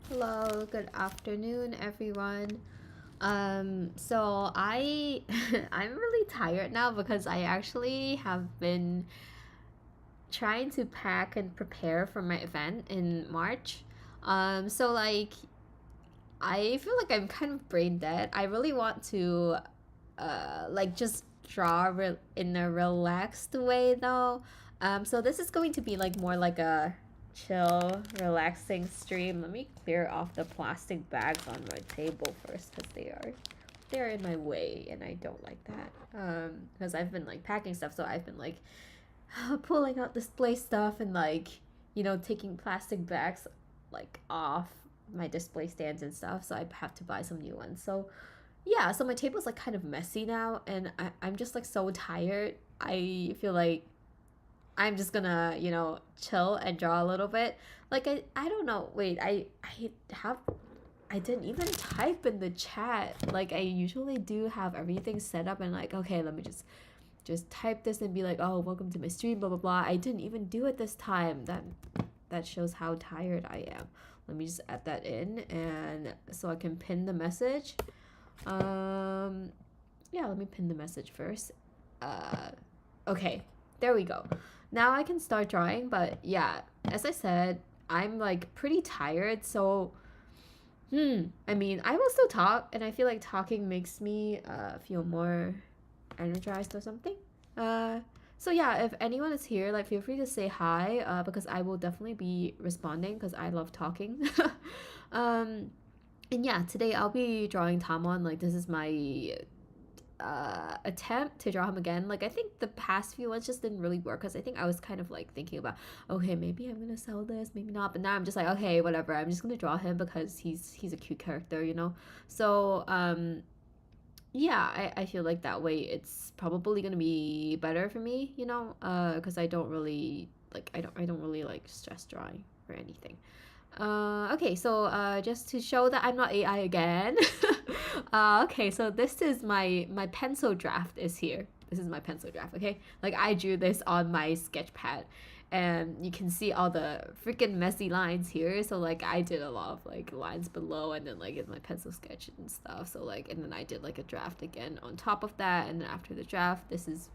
Hello, good afternoon, everyone. So I'm really tired now because I actually have been trying to pack and prepare for my event in March. So like I feel like I'm kind of brain dead. I really want to like just draw in a relaxed way though. So this is going to be like more like a chill, relaxing stream. Let me clear off the plastic bags on my table first because they're in my way and I don't like that. Because I've been like packing stuff, so I've been like pulling out display stuff and like taking plastic bags like off my display stands and stuff. So I have to buy some new ones. So yeah, so my table's like kind of messy now and I'm just like so tired. I feel like I'm just gonna, chill and draw a little bit. Like I don't know. Wait, I didn't even type in the chat. Like I usually do have everything set up and like, okay, let me just type this and be like, oh, welcome to my stream, blah blah blah. I didn't even do it this time. That shows how tired I am. Let me just add that in and so I can pin the message. Yeah, let me pin the message first. Okay, there we go. Now I can start drawing, but yeah, as I said, I'm like pretty tired, so I mean, I will still talk, and I feel like talking makes me feel more energized or something. So yeah, if anyone is here, like feel free to say hi, because I will definitely be responding because I love talking. um, and yeah, today I'll be drawing Tamon. Like this is my attempt to draw him again. Like I think the past few ones just didn't really work because I think I was kind of like thinking about, okay, maybe I'm gonna sell this, maybe not, but now I'm just like, okay, whatever, I'm just gonna draw him because he's a cute character, so yeah, I feel like that way it's probably gonna be better for me, because I don't really like stress drawing or anything. Okay, so just to show that I'm not AI again. Okay, so this is my pencil draft is here. This is my pencil draft, okay? Like I drew this on my sketch pad and you can see all the freaking messy lines here. So like I did a lot of like lines below and then like in my pencil sketch and stuff. So like and then I did like a draft again on top of that, and then after the draft, this is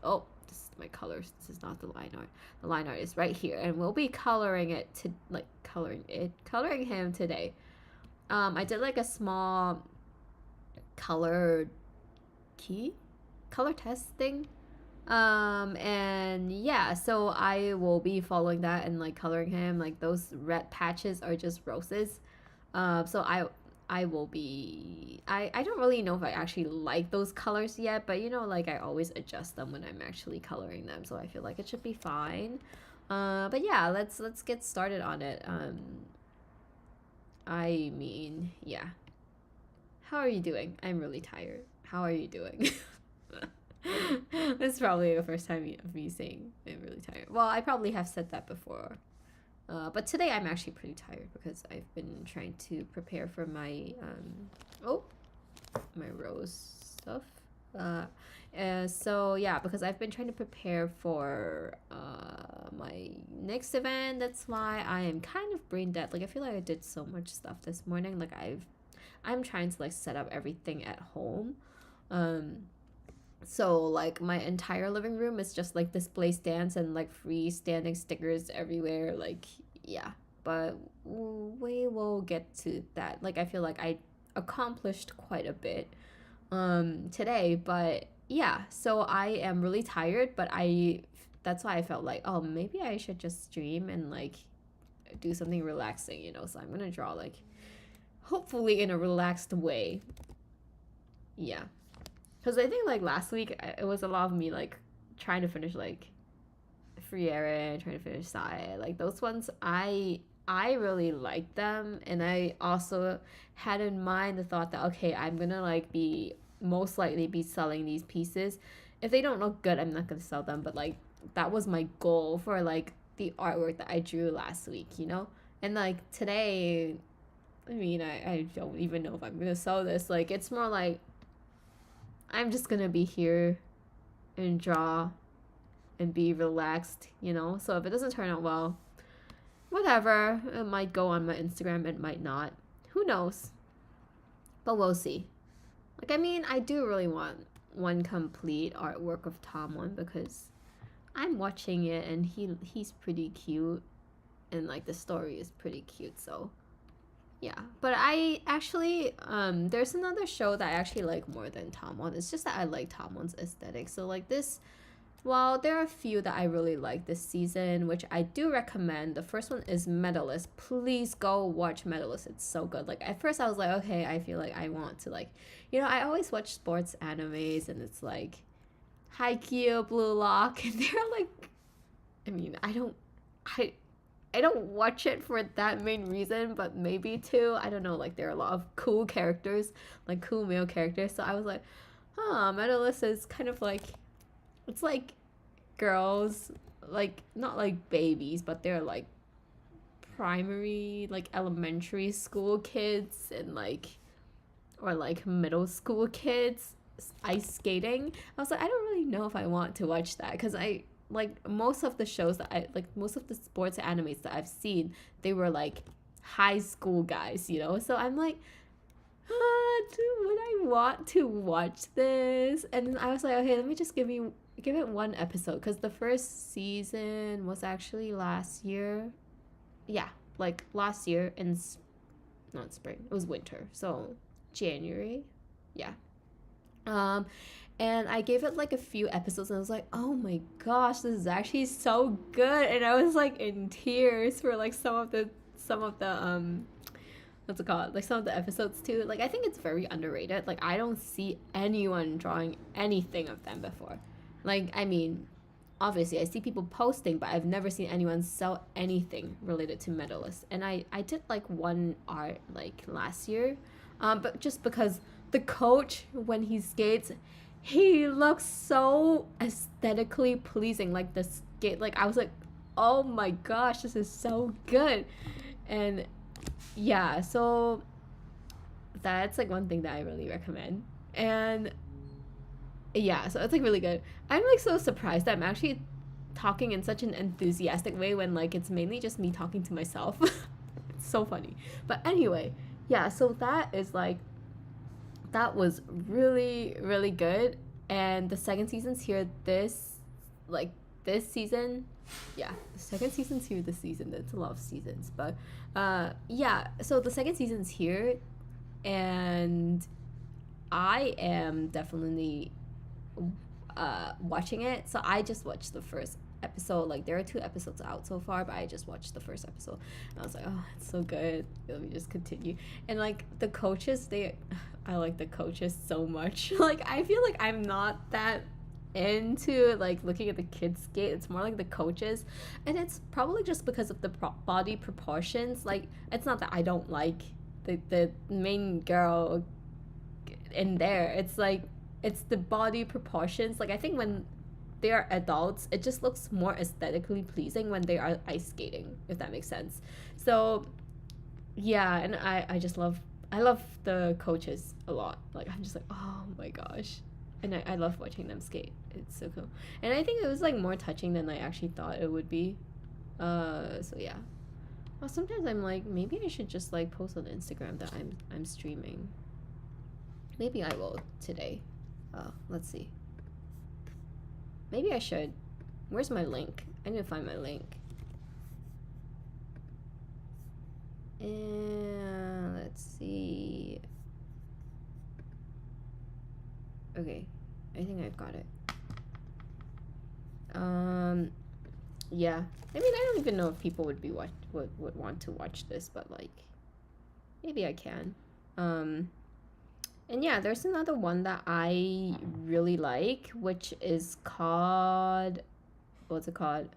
my colors. This is not the line art. The line art is right here, and we'll be coloring him today. I did like a small color test thing. And yeah, so I will be following that and like coloring him. Like those red patches are just roses. So I will be I don't really know if I actually like those colors yet, but like I always adjust them when I'm actually coloring them, so I feel like it should be fine. But yeah, let's get started on it. I mean, yeah. How are you doing? I'm really tired. How are you doing? This is probably the first time of me saying I'm really tired. Well, I probably have said that before. But today I'm actually pretty tired because I've been trying to prepare for my my rose stuff. So yeah, because I've been trying to prepare for my next event. That's why I am kind of brain dead. Like I feel like I did so much stuff this morning. Like I'm trying to like set up everything at home. So like my entire living room is just like display stands and like freestanding stickers everywhere. Like yeah, but we will get to that. Like I feel like I accomplished quite a bit today, but yeah, so I am really tired, but that's why I felt like, oh, maybe I should just stream and like do something relaxing, so I'm gonna draw like hopefully in a relaxed way. Yeah, because I think like last week it was a lot of me like trying to finish like Free Aaron, trying to finish Sai. Like those ones I really like them, and I also had in mind the thought that okay, I'm gonna like be most likely be selling these pieces. If they don't look good, I'm not gonna sell them, but like that was my goal for like the artwork that I drew last week, and like today, I mean, I don't even know if I'm gonna sell this. Like it's more like I'm just gonna be here and draw and be relaxed, so if it doesn't turn out well, whatever, it might go on my Instagram, it might not. who knows? But we'll see. Like, I mean, I do really want one complete artwork of Tamon because I'm watching it and he's pretty cute and like the story is pretty cute, so yeah. But I actually there's another show that I actually like more than Tamon. It's just that I like Tamon's aesthetic. So like this, well, there are a few that I really like this season, which I do recommend. The first one is Medalist. Please go watch Medalist. It's so good. Like at first I was like, okay, I feel like I want to like, you know, I always watch sports animes and it's like Haikyuu, Blue Lock, and they're like, I mean, I don't watch it for that main reason, but maybe too. I don't know, like there are a lot of cool characters, like cool male characters. So I was like, Medalist is kind of like, it's like girls, like not like babies, but they're like primary, like elementary school kids and like, or like middle school kids ice skating. I was like, I don't really know if I want to watch that because I like most of the shows that I like, most of the sports animes that I've seen, they were like high school guys, you know. So I'm like, would I want to watch this? And then I was like, okay, let me just give it one episode because the first season was actually last year. Yeah, like last year in not spring, it was winter, so January. Yeah. And I gave it like a few episodes and I was like, oh my gosh, this is actually so good. And I was like in tears for like some of the what's it called? Like some of the episodes too. Like I think it's very underrated. Like I don't see anyone drawing anything of them before. Like I mean, obviously I see people posting, but I've never seen anyone sell anything related to Medalist. And I did like one art like last year. But just because the coach when he skates, he looks so aesthetically pleasing. Like the skate, like I was like, oh my gosh, this is so good. And yeah, so that's like one thing that I really recommend. And yeah, so it's like really good. I'm like so surprised that I'm actually talking in such an enthusiastic way when like it's mainly just me talking to myself. It's so funny. But anyway, yeah, so that was really really good. And the second season's here this season. Yeah, the second season's here this season. That's a lot of seasons, but yeah, so the second season's here and I am definitely watching it. So I just watched the first episode. Like there are 2 episodes out so far, but I just watched the first episode and I was like, oh, it's so good, let me just continue. And like the coaches, I like the coaches so much. Like I feel like I'm not that into like looking at the kids skate. It's more like the coaches, and it's probably just because of the body proportions. Like it's not that I don't like the main girl in there. It's like it's the body proportions. Like I think when they are adults, it just looks more aesthetically pleasing when they are ice skating, if that makes sense. So yeah, and I love the coaches a lot. Like I'm just like, oh my gosh. And I love watching them skate. It's so cool. And I think it was like more touching than I actually thought it would be. So yeah. Well, sometimes I'm like, maybe I should just like post on Instagram that I'm streaming. Maybe I will today. Let's see. Maybe I should. Where's my link? I need to find my link. And let's see. Okay, I think I've got it. Yeah. I mean, I don't even know if people would would want to watch this, but like, maybe I can. And yeah, there's another one that I really like, which is called, what's it called?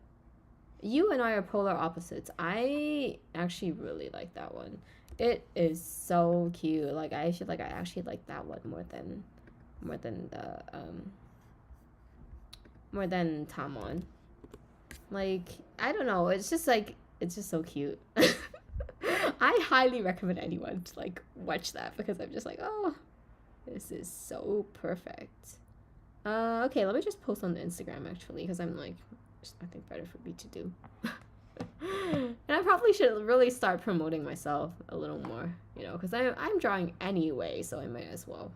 You and I Are Polar Opposites. I actually really like that one. It is so cute. Like I feel like I actually like that one more than Tamon. Like I don't know, it's just so cute. I highly recommend anyone to like watch that because I'm just like, oh, this is so perfect. Okay, let me just post on the Instagram actually because I'm like, I think better for me to do. And I'm probably should really start promoting myself a little more, you know, because I'm drawing anyway, so I might as well.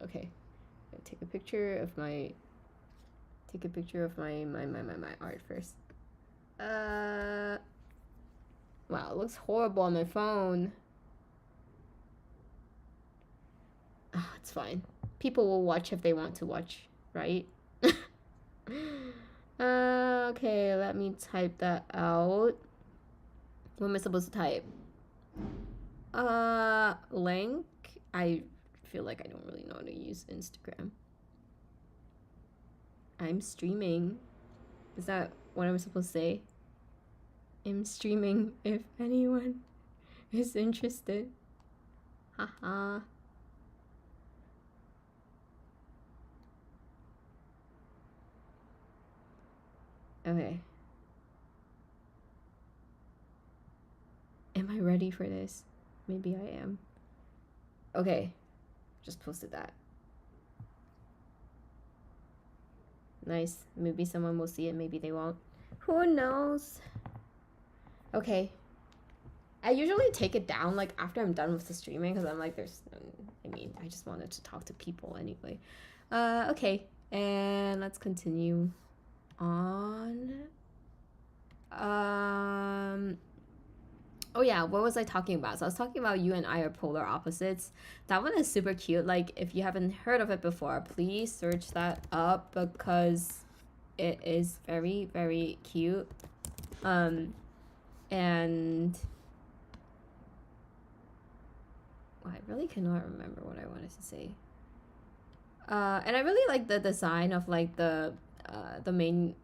Okay, take a picture of my art first. Wow, it looks horrible on my phone. Oh, it's fine. People will watch if they want to watch, right? Okay, let me type that out. What am I supposed to type? Link. I feel like I don't really know how to use Instagram. I'm streaming. Is that what I'm supposed to say? I'm streaming if anyone is interested. Haha. Okay. Am I ready for this? Maybe I am. Okay. Just posted that. Nice. Maybe someone will see it, maybe they won't. Who knows? Okay. I usually take it down like after I'm done with the streaming because I'm like I just wanted to talk to people anyway. Okay. And let's continue on. Oh yeah, what was I talking about? So I was talking about you and I are polar opposites. That one is super cute. Like, if you haven't heard of it before, please search that up because it is very, very cute. And I really cannot remember what I wanted to say. And I really like the design of like the main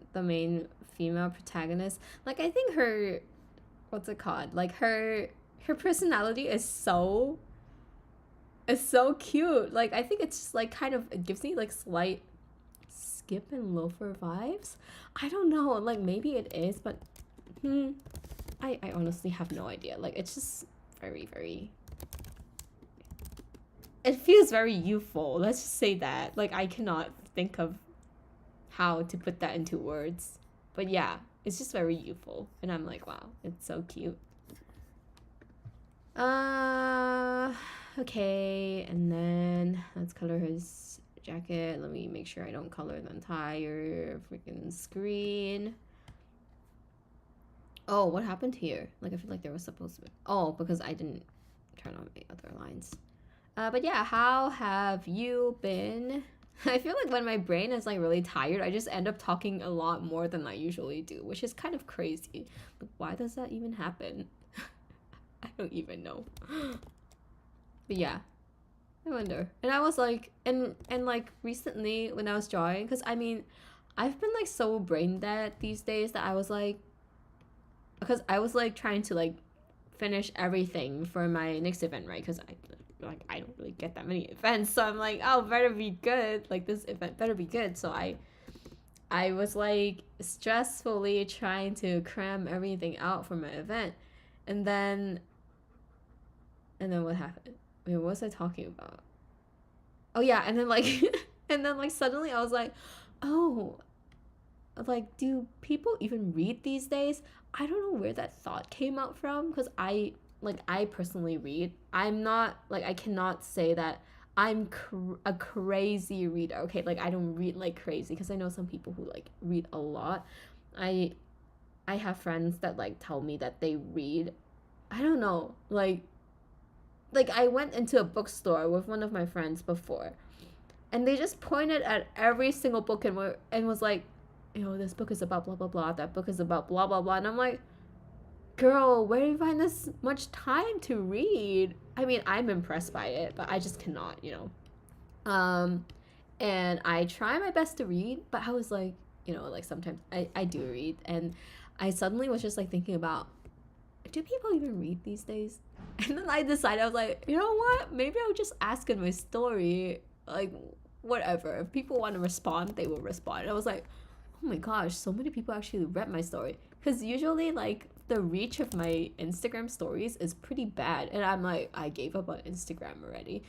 female protagonist. Like, I think her, what's it called? Like her personality is so cute. Like, I think it's just like kind of, it gives me like slight Skip and Loafer vibes. I don't know, like maybe it is, but I honestly have no idea. Like, it's just very, very, it feels very youthful. Let's just say that. Like, I cannot think of how to put that into words. But yeah, it's just very youthful. And I'm like, wow, it's so cute. Okay, and then let's color his jacket. Let me make sure I don't color the entire freaking screen. Oh, what happened here? Like, I feel like there was supposed to be... Oh, because I didn't turn on my other lines. But yeah, how have you been? I feel like when my brain is like really tired, I just end up talking a lot more than I usually do, which is kind of crazy. But why does that even happen? I don't even know. But yeah, I wonder. And I was like, and like recently when I was drawing, because I mean, I've been like so brain dead these days that I was like, because I was like trying to like finish everything for my next event, right? Because I don't really get that many events, so I'm like, oh, better be good. Like, this event better be good. So I was like stressfully trying to cram everything out for my event, and then what happened? Wait, what was I talking about? Oh yeah, and then like and then like suddenly I was like, oh, like, do people even read these days? I don't know where that thought came out from, because I personally read. I'm not, like, I cannot say that I'm a crazy reader, okay? Like, I don't read like crazy, because I know some people who like read a lot. I have friends that like tell me that they read. I don't know, like I went into a bookstore with one of my friends before, and they just pointed at every single book and was like, you know, this book is about blah blah blah, that book is about blah blah blah, and I'm like, girl, where do you find this much time to read? I mean, I'm impressed by it, but I just cannot, you know. And I try my best to read, but I was like, you know, like sometimes I do read, and I suddenly was just like thinking about, do people even read these days? And then I decided, I was like, you know what? Maybe I'll just ask in my story, like, whatever. If people want to respond, they will respond. And I was like, oh my gosh, so many people actually read my story. Because usually, like, the reach of my Instagram stories is pretty bad. And I'm like, I gave up on Instagram already.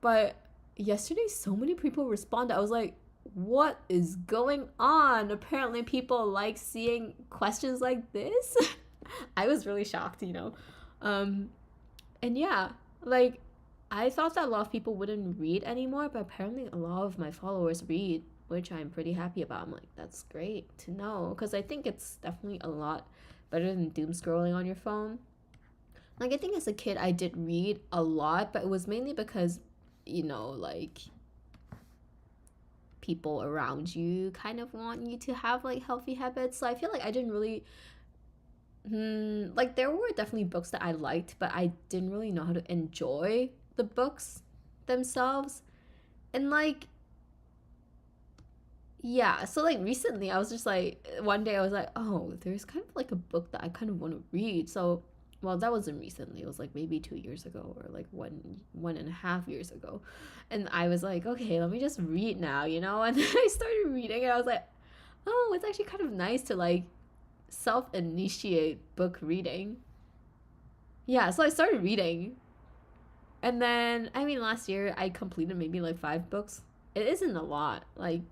But yesterday, so many people responded. I was like, what is going on? Apparently people like seeing questions like this. I was really shocked, you know. And yeah, like I thought that a lot of people wouldn't read anymore, but apparently a lot of my followers read, which I'm pretty happy about. I'm like, that's great to know, because I think it's definitely a lot better than doom scrolling on your phone. Like, I think as a kid, I did read a lot, but it was mainly because, you know, like people around you kind of want you to have like healthy habits. So I feel like I didn't really like there were definitely books that I liked, but I didn't really know how to enjoy the books themselves. And like yeah, so like recently I was just like one day I was like, "Oh, there's kind of like a book that I kind of want to read." So well, that wasn't recently. It was like maybe 2 years ago or like 1.5 years ago. And I was like, okay, let me just read now, you know? And then I started reading and I was like, oh, it's actually kind of nice to like self initiate book reading. Yeah, so I started reading. And then, I mean, last year I completed maybe like 5 books. It isn't a lot. Like,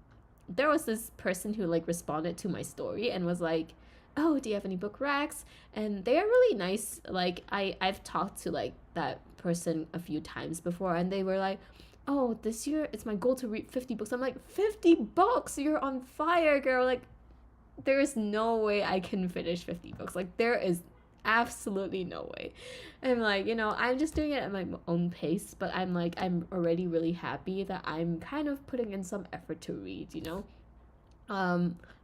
there was this person who like responded to my story and was like, oh, do you have any book racks? And they are really nice. Like, I've talked to like that person a few times before, and they were like, oh, this year it's my goal to read 50 books. I'm like, 50 books? You're on fire, girl. Like, there is no way I can finish 50 books. Like, there is absolutely no way. And like, you know, I'm just doing it at my own pace, but I'm like, I'm already really happy that I'm kind of putting in some effort to read, you know?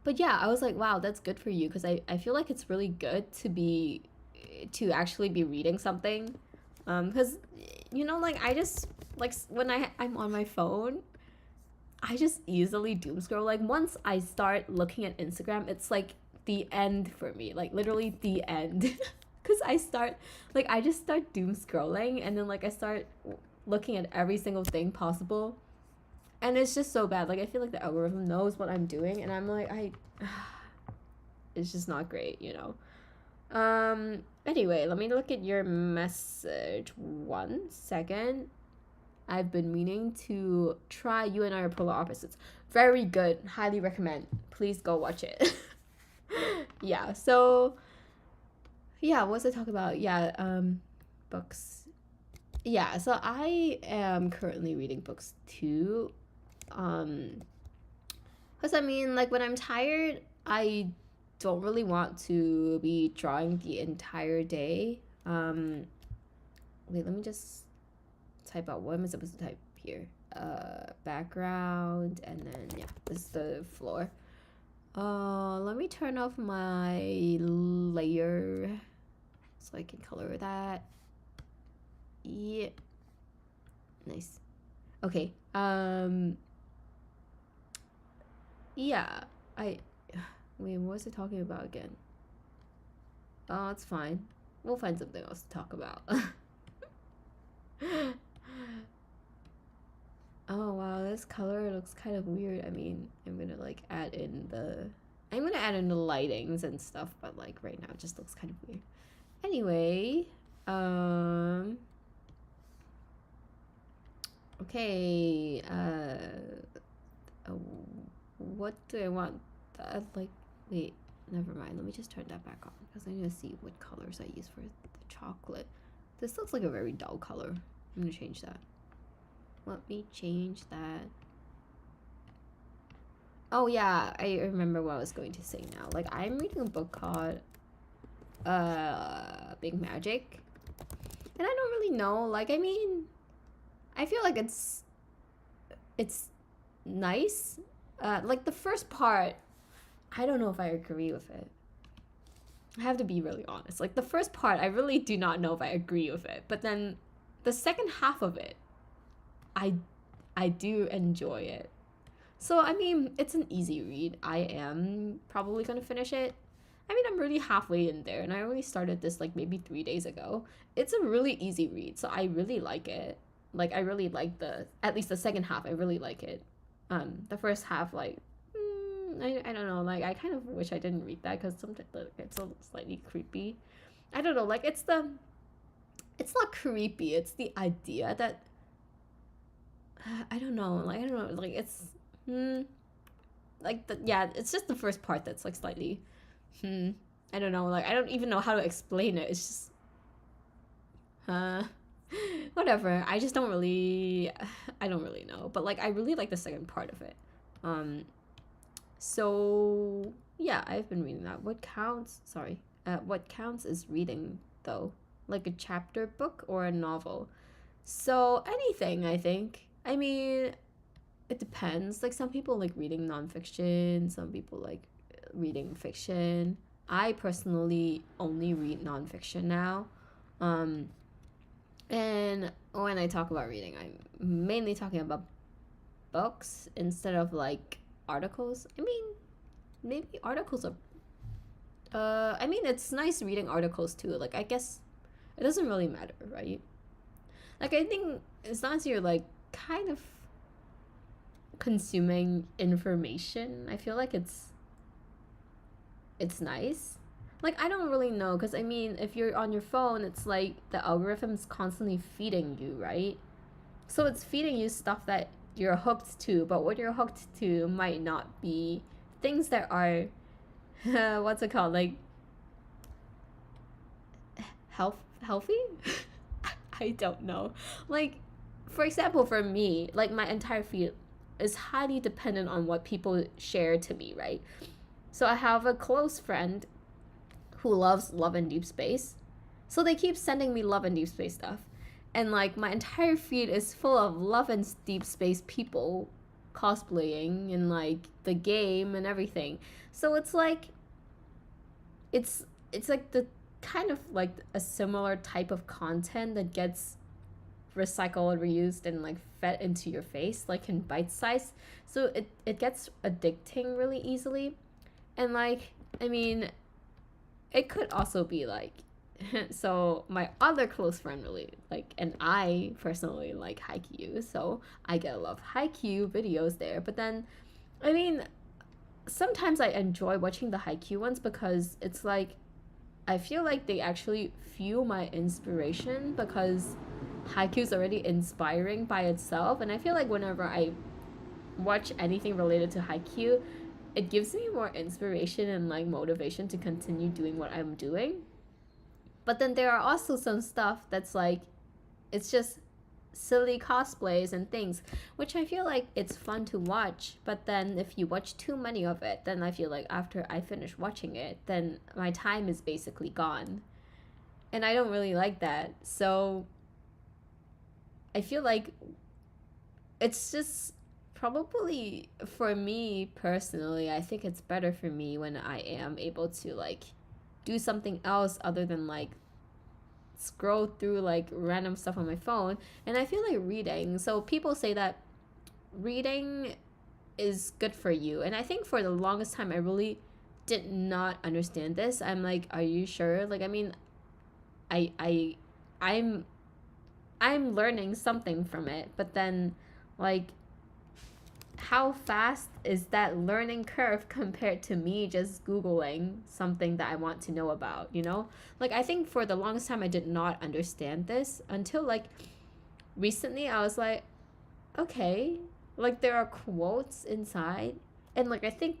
But yeah, I was like, wow, that's good for you, because I feel like it's really good to actually be reading something. Because you know, like I just like when I'm on my phone, I just easily doom scroll. Like once I start looking at Instagram, it's like the end for me. Like literally the end. Cuz I just start doom scrolling, and then like I start looking at every single thing possible. And it's just so bad. Like I feel like the algorithm knows what I'm doing, and I'm like it's just not great, you know. Anyway, let me look at your message 1 second. I've been meaning to try You and I Are Polar Opposites. Very good. Highly recommend. Please go watch it. Yeah, so yeah, what was I talking about? Yeah, books. Yeah, so I am currently reading books too. Because I mean, like when I'm tired, I don't really want to be drawing the entire day. Wait, let me just type out what am I supposed to type here. Background, and then yeah, this is the floor. Let me turn off my layer so I can color that. Yeah, nice. Okay. Yeah, I wait, what was I talking about again? Oh, it's fine. We'll find something else to talk about. Oh wow, this color looks kind of weird. I mean, I'm gonna add in the lightings and stuff, but like right now it just looks kind of weird. Anyway, okay, what do I want? Wait, never mind. Let me just turn that back on because I need to see what colors I use for the chocolate. This looks like a very dull color. I'm gonna change that. Let me change that. Oh yeah, I remember what I was going to say now. Like I'm reading a book called Big Magic. And I don't really know. Like I mean, I feel like it's nice. Like the first part, I don't know if I agree with it. I have to be really honest. Like the first part, I really do not know if I agree with it. But then the second half of it, I do enjoy it. So I mean, it's an easy read. I am probably gonna finish it. I mean, I'm really halfway in there, and I only started this like maybe 3 days ago. It's a really easy read, so I really like it. Like I really like at least the second half. I really like it. The first half, like I don't know. Like I kind of wish I didn't read that because sometimes it's a slightly creepy. I don't know. Like it's not creepy. It's the idea that I don't know. Like I don't know. Like it's like yeah, it's just the first part that's like slightly I don't know, like I don't even know how to explain it. It's just uh whatever. I don't really know, but like I really like the second part of it. So yeah, I've been reading that. What counts is reading though, like a chapter book or a novel. So anything, I think. I mean, it depends. Like some people like reading nonfiction, some people like reading fiction. I personally only read nonfiction now. Um, and when I talk about reading, I'm mainly talking about books instead of like articles. I mean, maybe articles are. I mean, it's nice reading articles too. Like, I guess it doesn't really matter, right? Like, I think as long as you're like kind of consuming information, I feel like it's nice. Like I don't really know because I mean, if you're on your phone, it's like the algorithm's constantly feeding you, right? So it's feeding you stuff that you're hooked to, but what you're hooked to might not be things that are what's it called? Like healthy? I don't know. Like for example, for me, like my entire feed is highly dependent on what people share to me, right? So I have a close friend who loves Love and Deep Space. So they keep sending me Love and Deep Space stuff. And like my entire feed is full of Love and Deep Space people cosplaying and like the game and everything. So it's like it's like the kind of like a similar type of content that gets recycled, reused, and like fed into your face like in bite size. So it gets addicting really easily. And like I mean, it could also be like so my other close friend really like, and I personally like Haikyuu, so I get a lot of Haikyuu videos there. But then I mean, sometimes I enjoy watching the Haikyuu ones because it's like I feel like they actually fuel my inspiration because Haikyuu's already inspiring by itself, and I feel like whenever I watch anything related to Haikyuu, it gives me more inspiration and like motivation to continue doing what I'm doing. But then there are also some stuff that's like it's just silly cosplays and things, which I feel like it's fun to watch. But then if you watch too many of it, then I feel like after I finish watching it, then my time is basically gone. And I don't really like that. So I feel like it's just probably for me personally, I think it's better for me when I am able to like do something else other than like scroll through like random stuff on my phone. And I feel like reading, so people say that reading is good for you, and I think for the longest time I really did not understand this. I'm like, are you sure? Like I mean, I I I'm I'm learning something from it, but then like how fast is that learning curve compared to me just googling something that I want to know about, you know? Like I think for the longest time I did not understand this until like recently I was like, okay, like there are quotes inside, and like I think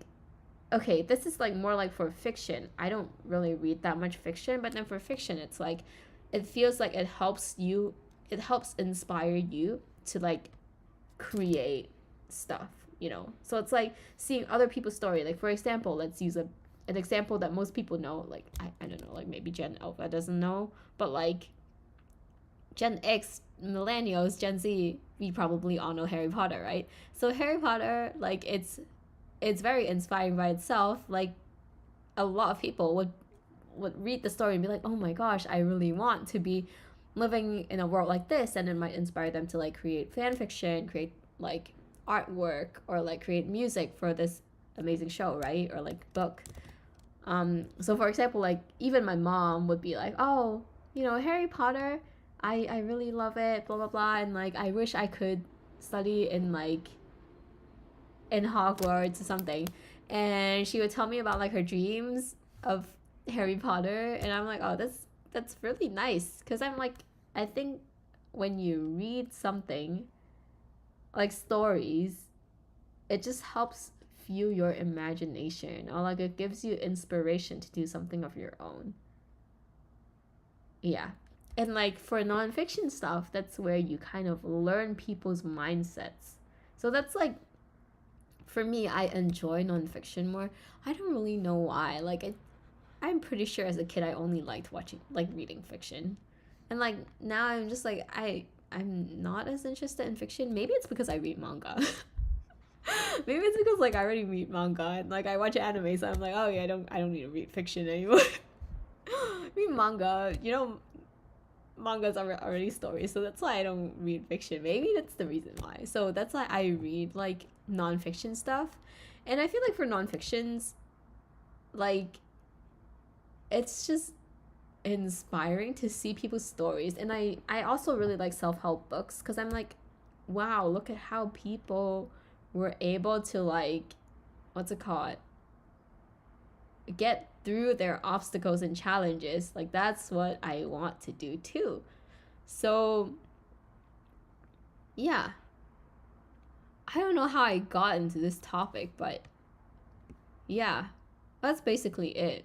okay, this is like more like for fiction. I don't really read that much fiction, but then for fiction it's like it feels like it helps inspire you to like create stuff, you know? So it's like seeing other people's story. Like for example, let's use an example that most people know. Like I don't know, like maybe Gen Alpha doesn't know, but like Gen X, millennials, Gen Z, we probably all know Harry Potter, right? So Harry Potter, like it's very inspiring by itself. Like a lot of people would read the story and be like, oh my gosh, I really want to be living in a world like this, and it might inspire them to like create fan fiction, create like artwork, or like create music for this amazing show, right? Or like book. So for example, like even my mom would be like, oh, you know, Harry Potter, I really love it, blah blah blah, and like I wish I could study in like in Hogwarts or something. And she would tell me about like her dreams of Harry Potter, and I'm like, oh, that's really nice, because I'm like, I think when you read something like stories, it just helps fuel your imagination, or like it gives you inspiration to do something of your own. Yeah. And like for nonfiction stuff, that's where you kind of learn people's mindsets. So that's like, for me, I enjoy nonfiction more. I don't really know why. Like I'm pretty sure as a kid I only liked reading fiction. And like now I'm just like I'm not as interested in fiction. Maybe it's because I read manga. Maybe it's because like I already read manga and like I watch anime, so I'm like, oh yeah, I don't need to read fiction anymore. Read manga, mangas are already stories, so that's why I don't read fiction. Maybe that's the reason why. So that's why I read like nonfiction stuff. And I feel like for nonfictions, like it's just inspiring to see people's stories. And I also really like self-help books because I'm like, wow, look at how people were able to like, what's it called, get through their obstacles and challenges. Like that's what I want to do too. So yeah, I don't know how I got into this topic, but yeah, that's basically it.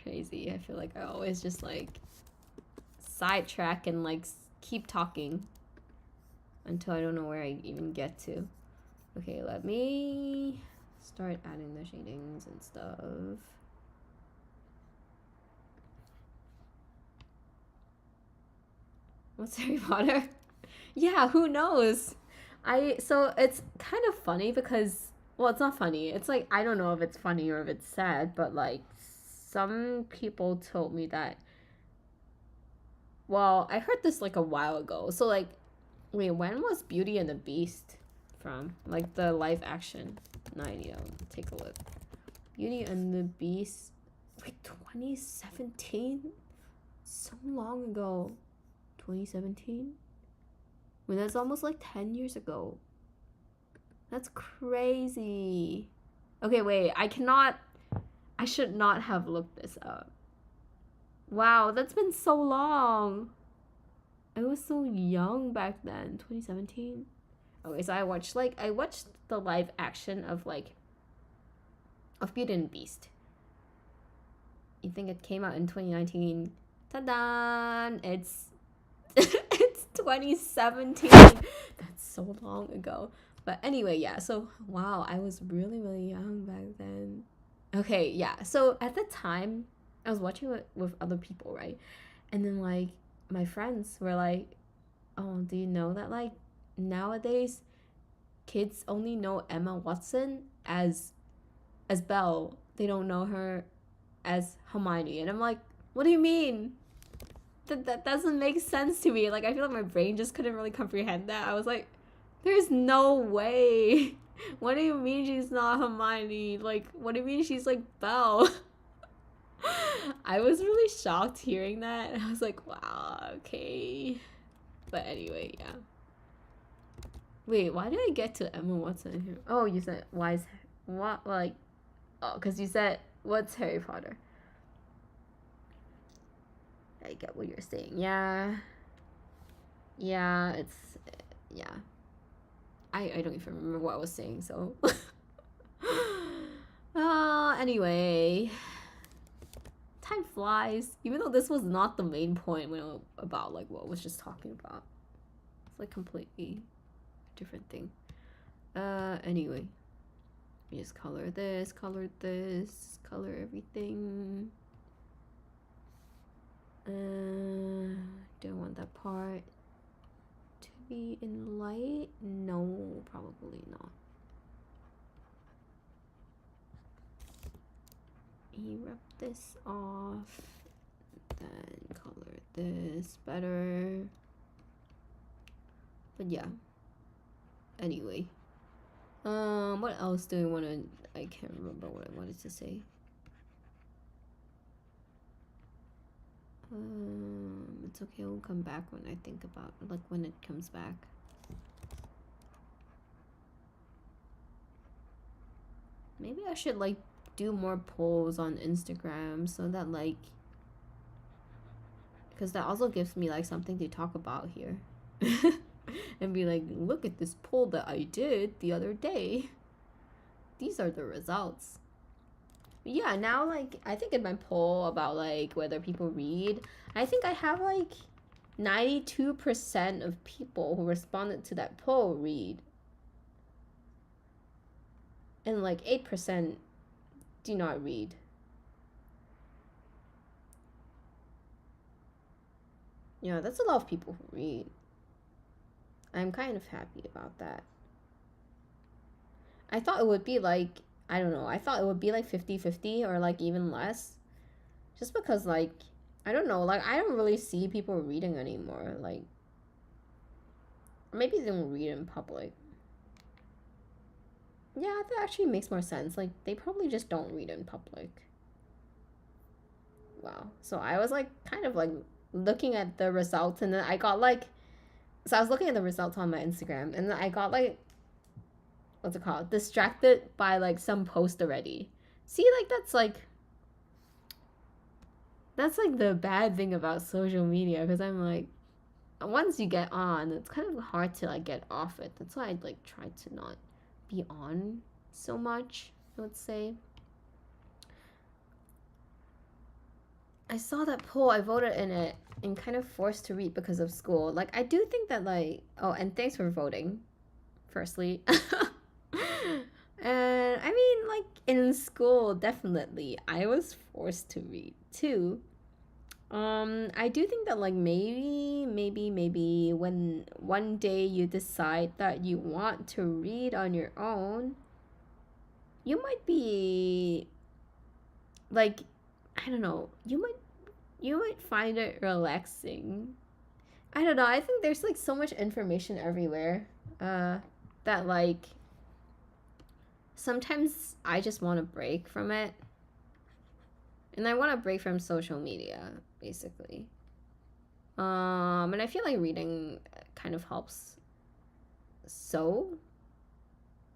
Crazy. I feel like I always just like sidetrack and like keep talking until I don't know where I even get to. Okay, let me start adding the shadings and stuff. What's Harry Potter? Yeah, who knows? So it's kind of funny because, well, it's not funny. It's like I don't know if it's funny or if it's sad, but like some people told me that, well, I heard this like a while ago. So like, wait, when was Beauty and the Beast from? Like the live action. No idea. Take a look. Beauty and the Beast. Wait, 2017? So long ago. 2017? I mean, that's almost like 10 years ago. That's crazy. Okay, wait. I should not have looked this up. Wow, that's been so long. I was so young back then. 2017? Okay, so I watched the live action of Beauty and the Beast. You think it came out in 2019? Ta-da! It's it's 2017. That's so long ago. But anyway, yeah. So wow, I was really really young back then. Okay, yeah. So at the time, I was watching it with other people, right? And then like my friends were like, "Oh, do you know that like nowadays kids only know Emma Watson as Belle. They don't know her as Hermione." And I'm like, "What do you mean? That doesn't make sense to me." Like I feel like my brain just couldn't really comprehend that. I was like, "There's no way." What do you mean she's not Hermione? Like, what do you mean she's like Belle? I was really shocked hearing that. And I was like, wow, okay. But anyway, yeah. Wait, why did I get to Emma Watson here? Oh, you said, why is, what, like, oh, because you said, what's Harry Potter? I get what you're saying. Yeah. Yeah, it's, yeah. I don't even remember what I was saying, so. Anyway. Time flies. Even though this was not the main point about like what I was just talking about. It's like completely different thing. Anyway. We just color this, color everything. Don't want that part to be in light. No, probably not. Rub this off, then color this better. But yeah. Anyway. What else do I want to? I can't remember what I wanted to say. It's okay. I'll come back when I think about like when it comes back. Maybe I should like do more polls on Instagram so that like, because that also gives me like something to talk about here. and be like, look at this poll that I did the other day. These are the results. Yeah, now like I think in my poll about like whether people read, I think I have like 92% of people who responded to that poll read. And like 8% do not read. Yeah, that's a lot of people who read. I'm kind of happy about that. I thought it would be like, I don't know, I thought it would be like 50-50 or like even less. Just because like, I don't know, like I don't really see people reading anymore. Like, maybe they don't read in public. Yeah, that actually makes more sense. Like, they probably just don't read in public. Wow. So I was like, kind of like looking at the results, and then I got like, so I was looking at the results on my Instagram, and then I got like, what's it called? Distracted by like some post already. See, like that's like the bad thing about social media, because I'm like, once you get on, it's kind of hard to like get off it. That's why I like try to not be on so much, I would say. I saw that poll, I voted in it, and kind of forced to read because of school. Like, I do think that, like, oh, and thanks for voting, firstly. And I mean, like, in school, definitely, I was forced to read too. I do think that, like, maybe when one day you decide that you want to read on your own, you might be, like, I don't know, you might find it relaxing. I don't know, I think there's like so much information everywhere that like sometimes I just want to break from it, and I want to break from social media basically. And I feel like reading kind of helps, so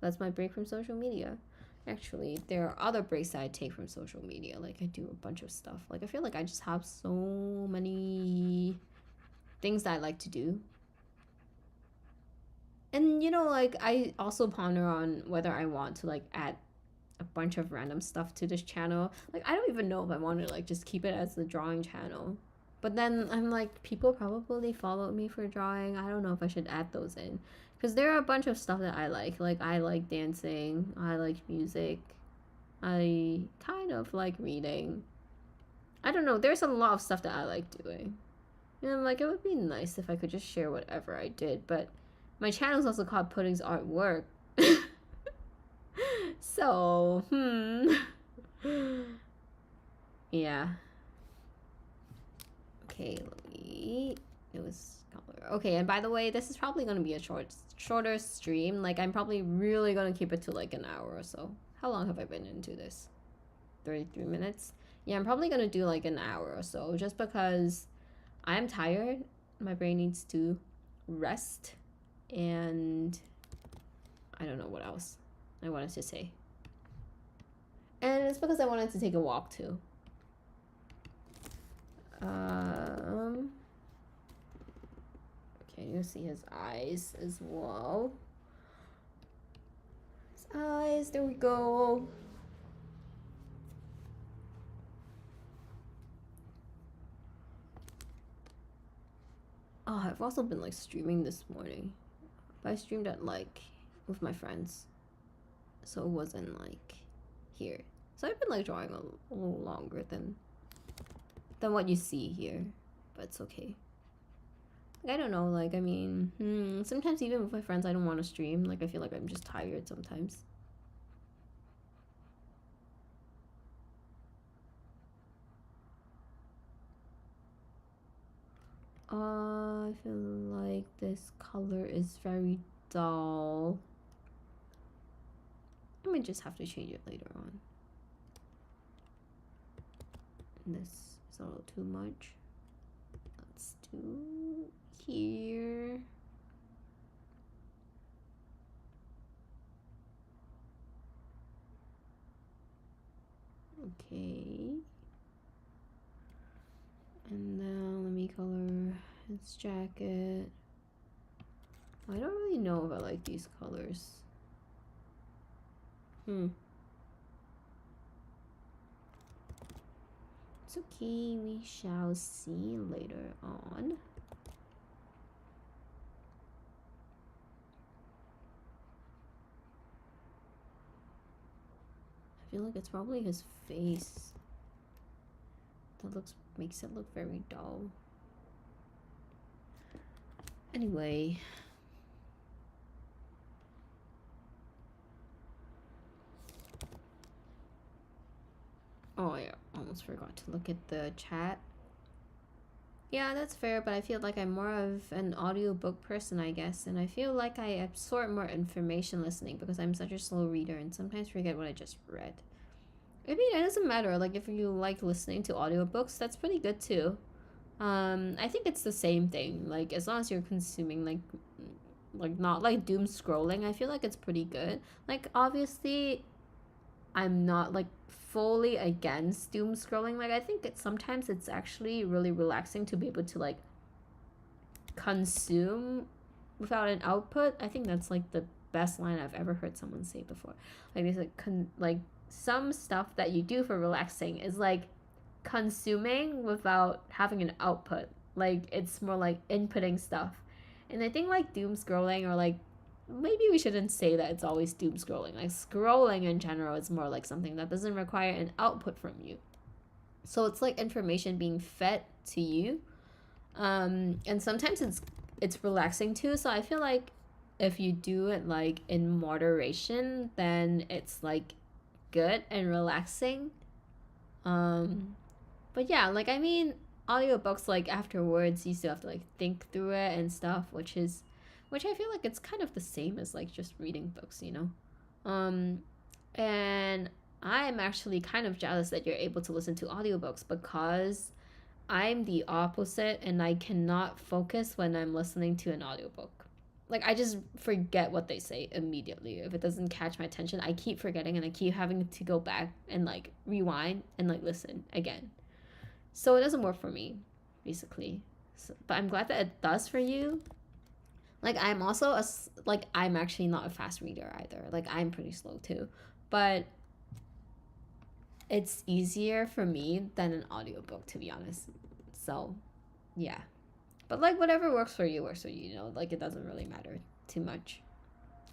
that's my break from social media. Actually, there are other breaks that I take from social media. Like, I do a bunch of stuff. Like, I feel like I just have so many things that I like to do. And, you know, like, I also ponder on whether I want to, like, add a bunch of random stuff to this channel. Like, I don't even know if I want to, like, just keep it as the drawing channel. But then I'm like, people probably followed me for drawing. I don't know if I should add those in. Because there are a bunch of stuff that I like. Like, I like dancing. I like music. I kind of like reading. I don't know. There's a lot of stuff that I like doing. And I'm like, it would be nice if I could just share whatever I did. But my channel is also called Pudding's Artwork. So, yeah. Okay, let me... It was color. Okay, and by the way, this is probably going to be a shorter stream. Like, I'm probably really going to keep it to like an hour or so. How long have I been into this? 33 minutes? Yeah, I'm probably going to do like an hour or so, just because I'm tired. My brain needs to rest. And I don't know what else I wanted to say. And it's because I wanted to take a walk too. Okay, you see his eyes as well. His eyes, there we go. Oh, I've also been like streaming this morning. But I streamed at like with my friends, so it wasn't like here. So I've been like drawing a little longer than what you see here, but it's okay. I don't know, like, I mean, sometimes even with my friends I don't want to stream. Like, I feel like I'm just tired sometimes. I feel like this color is very dull. I might just have to change it later on. This is a little too much. Let's do here. Okay. And now let me color his jacket. I don't really know if I like these colors. It's okay, we shall see later on. I feel like it's probably his face that makes it look very dull. Anyway. Oh yeah, almost forgot to look at the chat. Yeah, that's fair, but I feel like I'm more of an audiobook person, I guess, and I feel like I absorb more information listening because I'm such a slow reader and sometimes forget what I just read. I mean, it doesn't matter, like, if you like listening to audiobooks, that's pretty good too. I think it's the same thing, like, as long as you're consuming, like not like doom scrolling, I feel like it's pretty good. Like, obviously, I'm not like fully against doom scrolling. Like, I think sometimes it's actually really relaxing to be able to like consume without an output. I think that's like the best line I've ever heard someone say before. Like, there's like some stuff that you do for relaxing is like consuming without having an output. Like, it's more like inputting stuff. And I think like doom scrolling, or like, maybe we shouldn't say that it's always doom scrolling. Like, scrolling in general is more like something that doesn't require an output from you. So it's like information being fed to you. And sometimes it's relaxing too. So I feel like if you do it like in moderation, then it's like good and relaxing. But yeah, like, I mean, audiobooks, like, afterwards you still have to like think through it and stuff, which I feel like it's kind of the same as like just reading books, you know. And I'm actually kind of jealous that you're able to listen to audiobooks, because I'm the opposite and I cannot focus when I'm listening to an audiobook. Like, I just forget what they say immediately. If it doesn't catch my attention, I keep forgetting and I keep having to go back and like rewind and like listen again. So it doesn't work for me, basically. So, but I'm glad that it does for you. Like, I'm also I'm actually not a fast reader either. Like, I'm pretty slow too. But it's easier for me than an audiobook, to be honest. So, yeah. But like, whatever works for you, you know? Like, it doesn't really matter too much.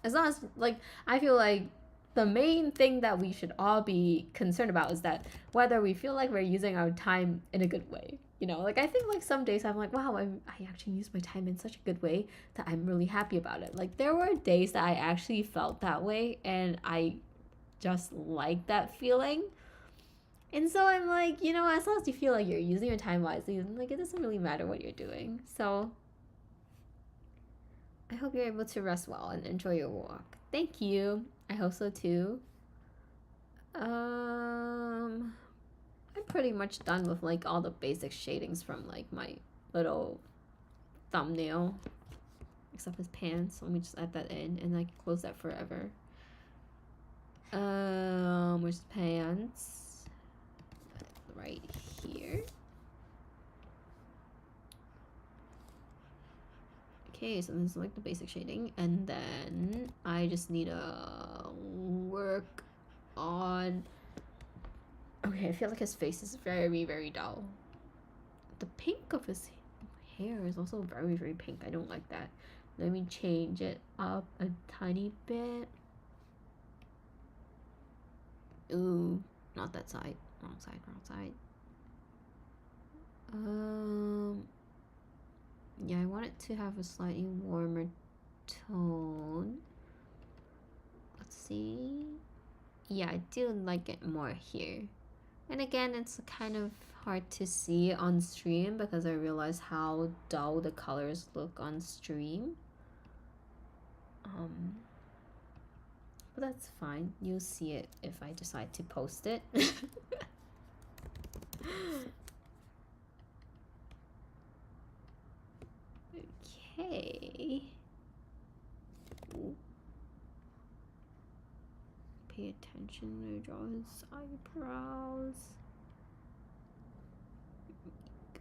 As long as, like, I feel like the main thing that we should all be concerned about is that whether we feel like we're using our time in a good way. You know, like, I think like some days I'm like, wow, I actually used my time in such a good way that I'm really happy about it. Like, there were days that I actually felt that way and I just like that feeling. And so I'm like, you know, as long as you feel like you're using your time wisely, like, it doesn't really matter what you're doing. So I hope you're able to rest well and enjoy your walk. Thank you. I hope so too. I'm pretty much done with like all the basic shadings from like my little thumbnail, except his pants. Let me just add that in and I can close that forever. Where's his pants? Right here. Okay, so this is like the basic shading, and then I just need to work on. Okay, I feel like his face is very, very dull. The pink of his hair is also very, very pink. I don't like that. Let me change it up a tiny bit. Ooh, not that side. Wrong side, wrong side. Yeah, I want it to have a slightly warmer tone. Let's see. Yeah, I do like it more here. And again, it's kind of hard to see on stream because I realize how dull the colors look on stream. But that's fine. You'll see it if I decide to post it. Okay. Ooh. Pay attention when I draw his eyebrows.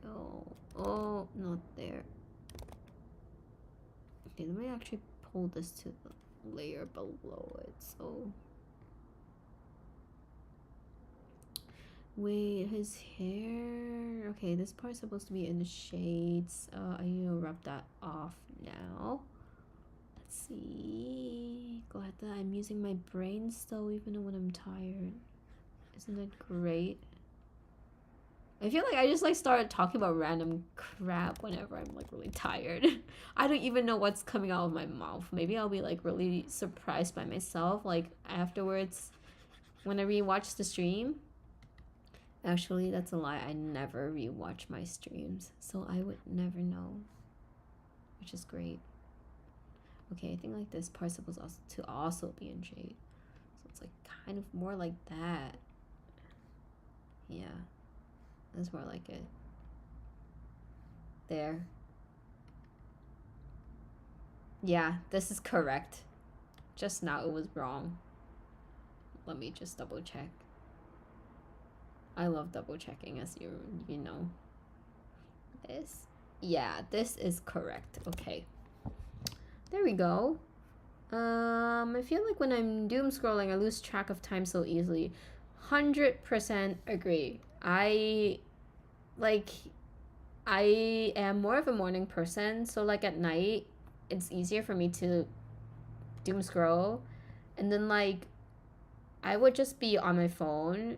Go. Oh, not there. Okay, let me actually pull this to the layer below it. So wait, his hair. Okay, this part's supposed to be in the shades. I need to rub that off now. Let's see. Glad that I'm using my brain still, even when I'm tired. Isn't that great? I feel like I just like started talking about random crap whenever I'm like really tired. I don't even know what's coming out of my mouth. Maybe I'll be like really surprised by myself like afterwards when I rewatch the stream. Actually, that's a lie. I never rewatch my streams, so I would never know, which is great. Okay, I think like this part's supposed to also be in shade, so it's like kind of more like that. Yeah, that's more like it. There. Yeah, this is correct. Just now it was wrong. Let me just double check. I love double checking, as you know. This, yeah, this is correct. Okay, there we go. I feel like when I'm doom scrolling, I lose track of time so easily. 100% agree. I am more of a morning person, so like at night, it's easier for me to doom scroll, and then like I would just be on my phone.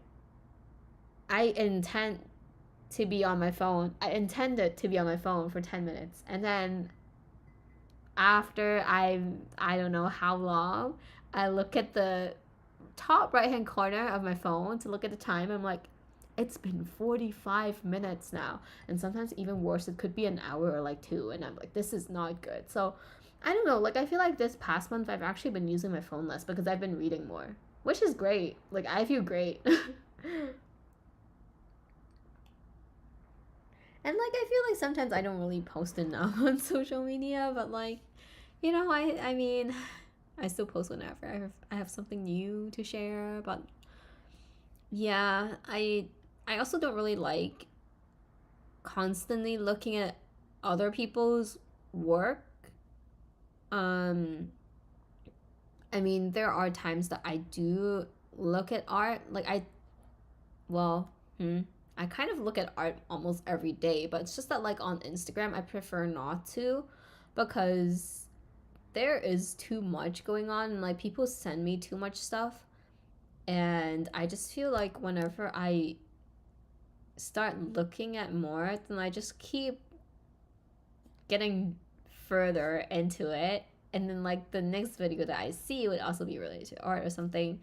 I intended to be on my phone for 10 minutes, and then after I don't know how long, I look at the top right hand corner of my phone to look at the time. I'm like, it's been 45 minutes now, and sometimes even worse, it could be an hour or like 2, and I'm like, this is not good. So I don't know, like I feel like this past month I've actually been using my phone less because I've been reading more, which is great. Like I feel great. And like I feel like sometimes I don't really post enough on social media, but like, you know, I mean, I still post whenever I have something new to share. But yeah, I also don't really like constantly looking at other people's work. I mean, there are times that I do look at art. Like I kind of look at art almost every day, but it's just that like on Instagram, I prefer not to because there is too much going on and like people send me too much stuff. And I just feel like whenever I start looking at more, then I just keep getting further into it. And then like the next video that I see would also be related to art or something.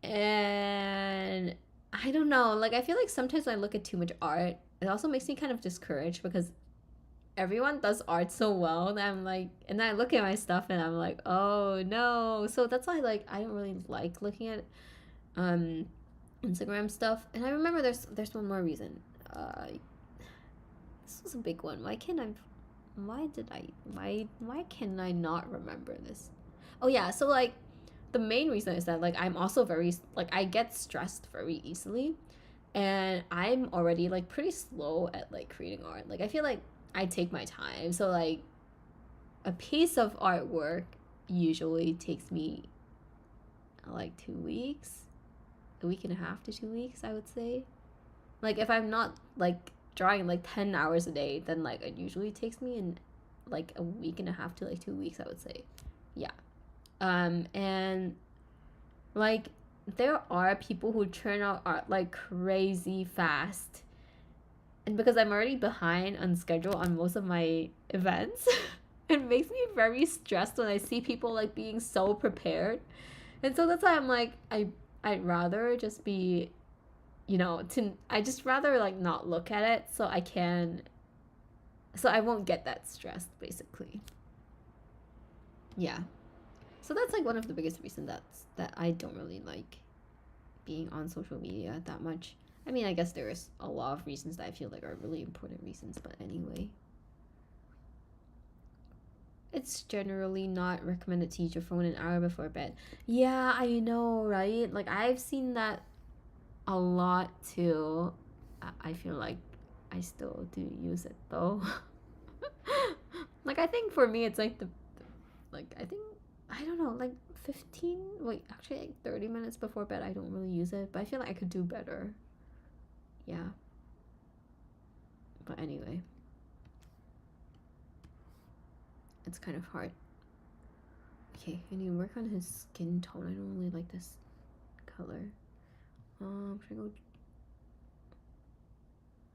And I don't know, like I feel like sometimes when I look at too much art, it also makes me kind of discouraged because everyone does art so well that I'm like, and then I look at my stuff and I'm like, oh no. So that's why like I don't really like looking at Instagram stuff. And I remember there's one more reason. This was a big one. Why can I not remember this? Oh yeah, so like the main reason is that like I'm also very like I get stressed very easily, and I'm already like pretty slow at like creating art. Like I feel like I take my time, so like a piece of artwork usually takes me like 2 weeks, a week and a half to 2 weeks, I would say. Like if I'm not like drawing like 10 hours a day, then like it usually takes me in like a week and a half to like 2 weeks, I would say. Yeah. And like there are people who churn out art like crazy fast, and because I'm already behind on schedule on most of my events, it makes me very stressed when I see people like being so prepared. And so that's why I'm like I'd rather just be, you know, I just rather like not look at it so I won't get that stressed basically. Yeah. So that's like one of the biggest reasons that I don't really like being on social media that much. I mean, I guess there's a lot of reasons that I feel like are really important reasons, but anyway. It's generally not recommended to use your phone an hour before bed. Yeah, I know, right? Like I've seen that a lot too. I feel like I still do use it though. Like, I think for me, it's like I don't know, like 15, wait, actually, like 30 minutes before bed, I don't really use it, but I feel like I could do better. Yeah. But anyway, it's kind of hard. Okay, I need to work on his skin tone. I don't really like this color. Should I go?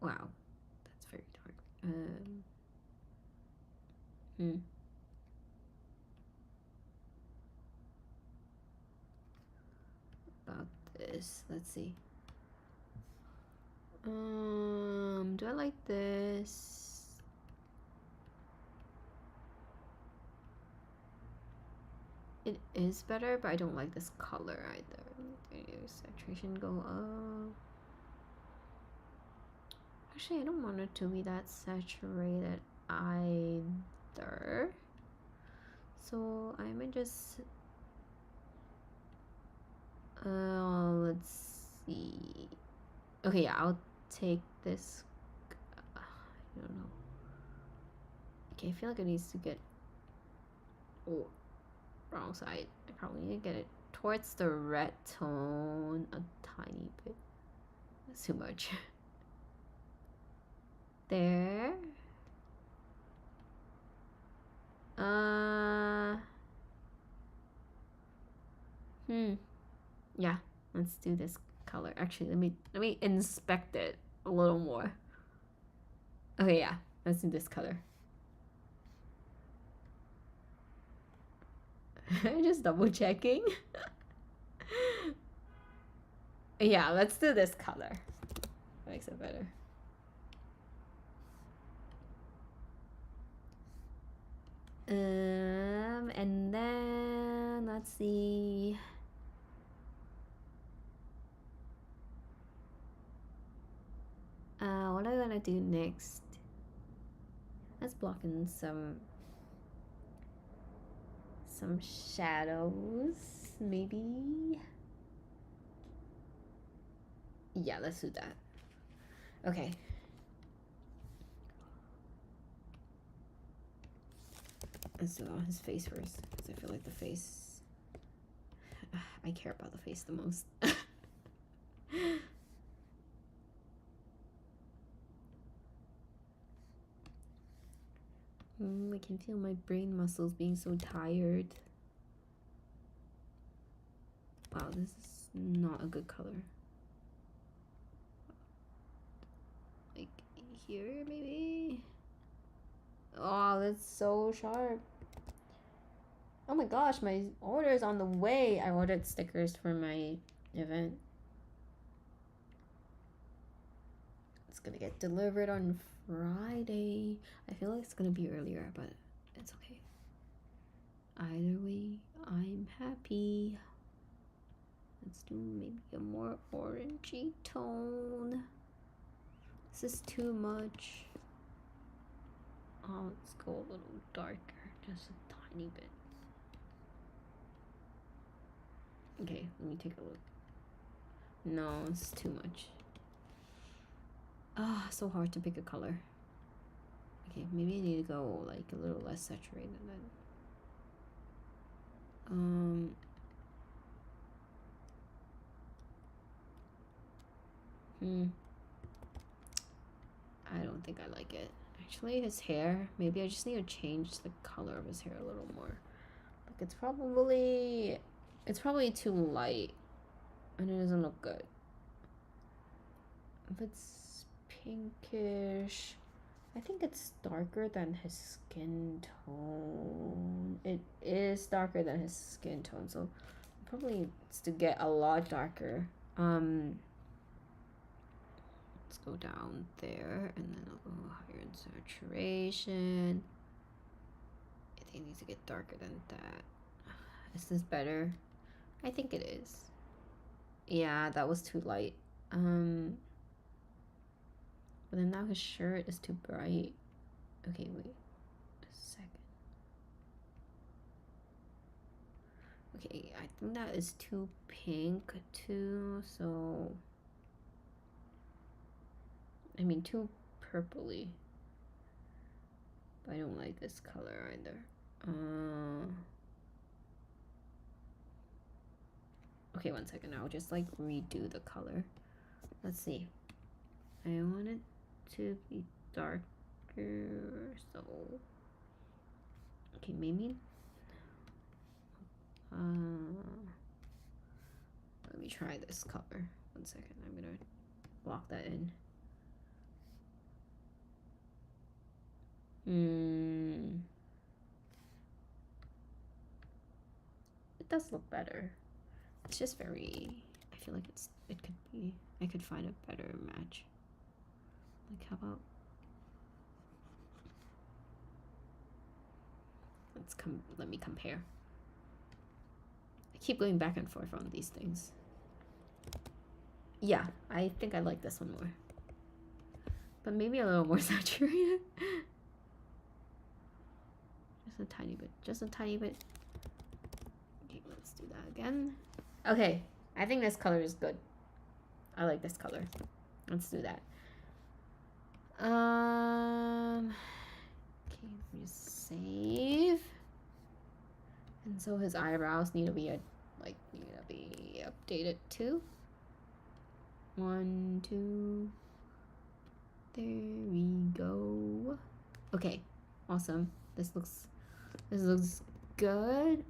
Wow, that's very dark. About this, let's see. Do I like this? It is better, but I don't like this color either. Saturation go up. Actually, I don't want it to be that saturated either. So I might just let's see. Okay, yeah, I'll take this. I don't know. Okay, I feel like it needs to get. Oh, wrong side. I probably need to get it towards the red tone a tiny bit. That's too much. There. Yeah, let's do this color. Actually, let me inspect it a little more. Okay, yeah, let's do this color. Just double checking. Yeah, let's do this color. Makes it better. And then let's see. What am I gonna do next? Let's block in some shadows, maybe. Yeah, let's do that. Okay. Let's do it on his face first, because I feel like the face. I care about the face the most. I can feel my brain muscles being so tired. Wow, this is not a good color. Like here, maybe? Oh, that's so sharp. Oh my gosh, my order is on the way. I ordered stickers for my event. It's gonna get delivered on Friday. I feel like it's gonna be earlier, but it's okay. Either way, I'm happy. Let's do maybe a more orangey tone. This is too much. Oh, let's go a little darker, just a tiny bit. Okay, let me take a look. No, it's too much. Ah, so hard to pick a color. Okay, maybe I need to go like a little less saturated then. I don't think I like it. Actually, his hair, maybe I just need to change the color of his hair a little more. Like it's probably too light and it doesn't look good. If it's pinkish, I think it's darker than his skin tone. It is darker than his skin tone, so probably needs to get a lot darker. Let's go down there, and then I'll go higher in saturation. I think it needs to get darker than that. Is this better? I think it is. Yeah, that was too light. But then now his shirt is too bright. Okay, wait a second. Okay, I think that is too pink too, so I mean too purpley. But I don't like this color either. Okay, one second. I'll just like redo the color. Let's see. I want it to be darker, so okay, maybe let me try this color. One second. I'm gonna lock that in. It does look better. It's just very, I feel like I could find a better match. Like, how about, let me compare. I keep going back and forth on these things. Yeah, I think I like this one more. But maybe a little more saturated. Just a tiny bit. Just a tiny bit. Okay, let's do that again. Okay, I think this color is good. I like this color. Let's do that. Okay, let me just save. And so his eyebrows need to be updated too. 1, 2. There we go. Okay, awesome. This looks good.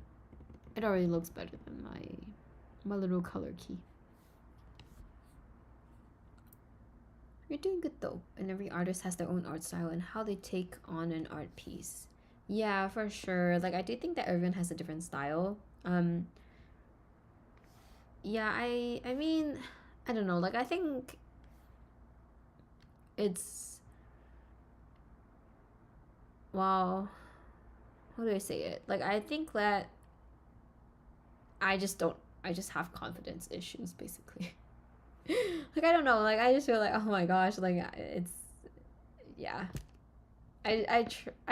It already looks better than my little color key. You're doing good though. And every artist has their own art style and how they take on an art piece. Yeah, for sure. Like, I do think that everyone has a different style. Yeah, I mean, I don't know. Like, I think it's, well, how do I say it? Like, I think that I just have confidence issues, basically. Like, I don't know. Like, I just feel like, oh my gosh, like, it's, yeah. I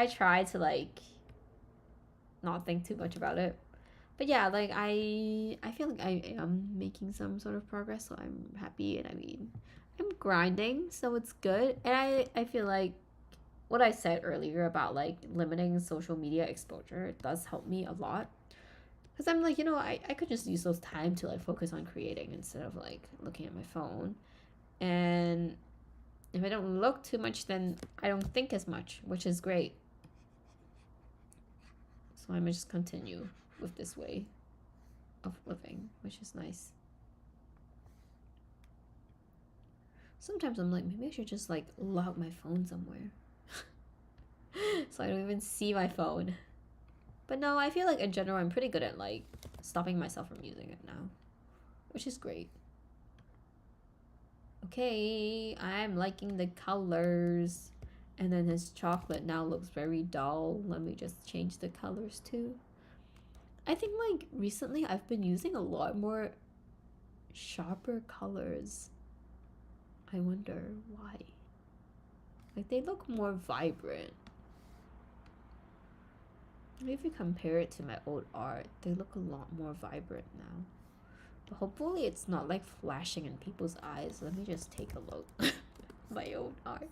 try to, like, not think too much about it. But yeah, like, I feel like I am making some sort of progress, so I'm happy. And I mean, I'm grinding, so it's good. And I feel like what I said earlier about, like, limiting social media exposure does help me a lot. Because I'm like, you know, I could just use those time to, like, focus on creating instead of, like, looking at my phone. And if I don't look too much, then I don't think as much, which is great. So I'm just continue with this way of living, which is nice. Sometimes I'm like, maybe I should just, like, lock my phone somewhere. So I don't even see my phone. But no, I feel like in general I'm pretty good at, like, stopping myself from using it now, which is great. Okay, I'm liking the colors. And then his chocolate now looks very dull. Let me just change the colors too. I think, like, recently I've been using a lot more sharper colors. I wonder why. Like, they look more vibrant. Maybe if you compare it to my old art, they look a lot more vibrant now. But hopefully it's not, like, flashing in people's eyes. Let me just take a look. My old art.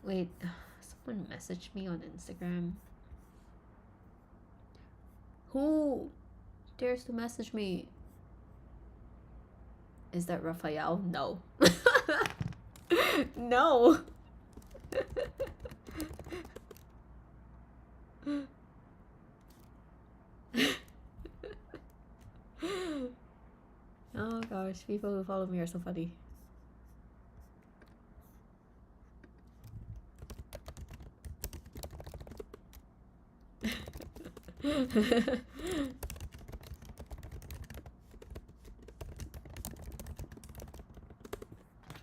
Wait, someone messaged me on Instagram. Who dares to message me? Is that Raphael? No. No. Oh gosh, people who follow me are so funny.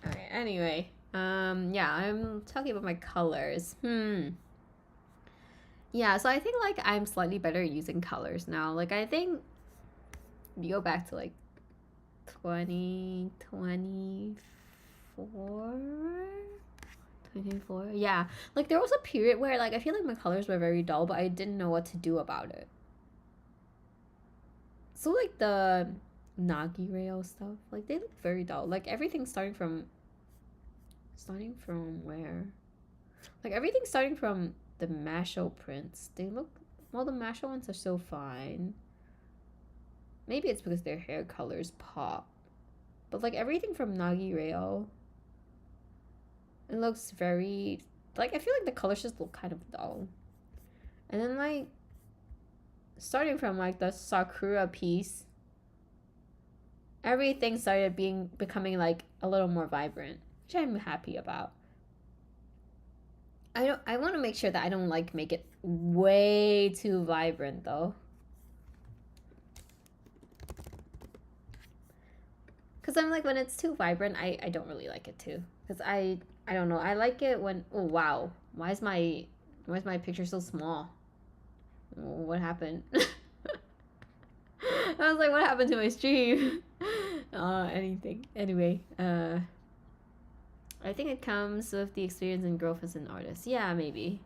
Alright, anyway. Yeah, I'm talking about my colors. Yeah, so I think, like, I'm slightly better at using colors now. Like, I think you go back to, like, 2024. Yeah, like, there was a period where, like, I feel like my colors were very dull, but I didn't know what to do about it. So, like, the Nagi rail stuff, like, they look very dull. Like, everything starting from Starting from where? Like everything's starting from the Masho prints. They look, well, the Masho ones are so fine. Maybe it's because their hair colors pop. But like everything from Nagi Rail, it looks very, like I feel like the colors just look kind of dull. And then like starting from like the Sakura piece, everything started becoming like a little more vibrant, which I'm happy about. I want to make sure that I don't like make it way too vibrant though. Cause I'm like, when it's too vibrant, I don't really like it too. Cause I don't know. I like it when, oh wow, why is my picture so small? What happened? I was like, what happened to my stream? Anything. Anyway, I think it comes with the experience and growth as an artist. Yeah, maybe.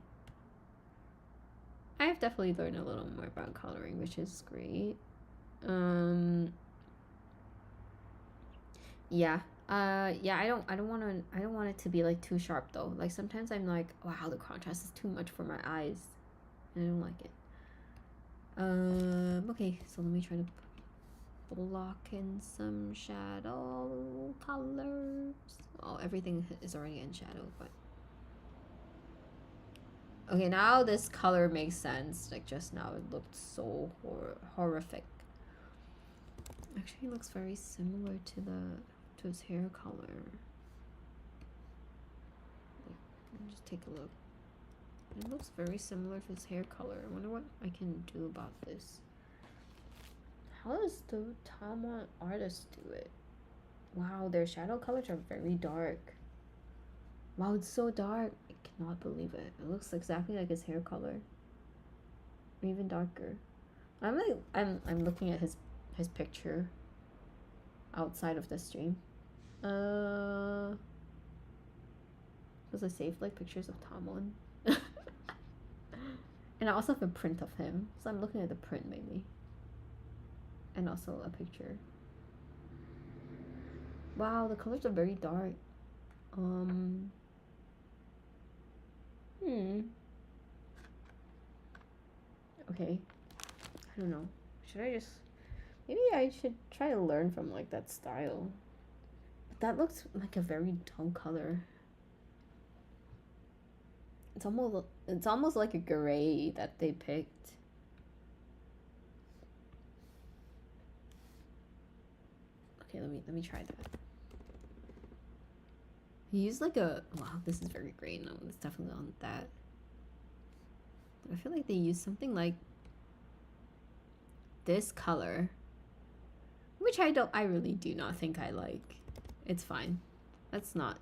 I've definitely learned a little more about coloring, which is great. Yeah. Yeah, I don't want it to be like too sharp though. Like sometimes I'm like, wow, the contrast is too much for my eyes. I don't like it. Okay, so let me try to block in some shadow colors. Oh, everything is already in shadow, but okay, now this color makes sense. Like just now it looked so horrific. Actually, it looks very similar to his hair color. Let me just take a look. It looks very similar to his hair color. I wonder what I can do about this. How does the Tamon artist do it? Wow, their shadow colors are very dark. Wow, it's so dark. I cannot believe it. It looks exactly like his hair color. Or even darker. I'm looking at his picture outside of the stream. Because I saved like pictures of Tamon. And I also have a print of him, so I'm looking at the print mainly. And also a picture. Wow, the colors are very dark. Okay. I don't know. Should I just... Maybe I should try to learn from like that style. But that looks like a very dull color. It's almost like a gray that they picked. Okay, let me try that. He used like a, wow, this is very gray. No, it's definitely not that. I feel like they used something like this color, which I really do not think I like. It's fine. Let's not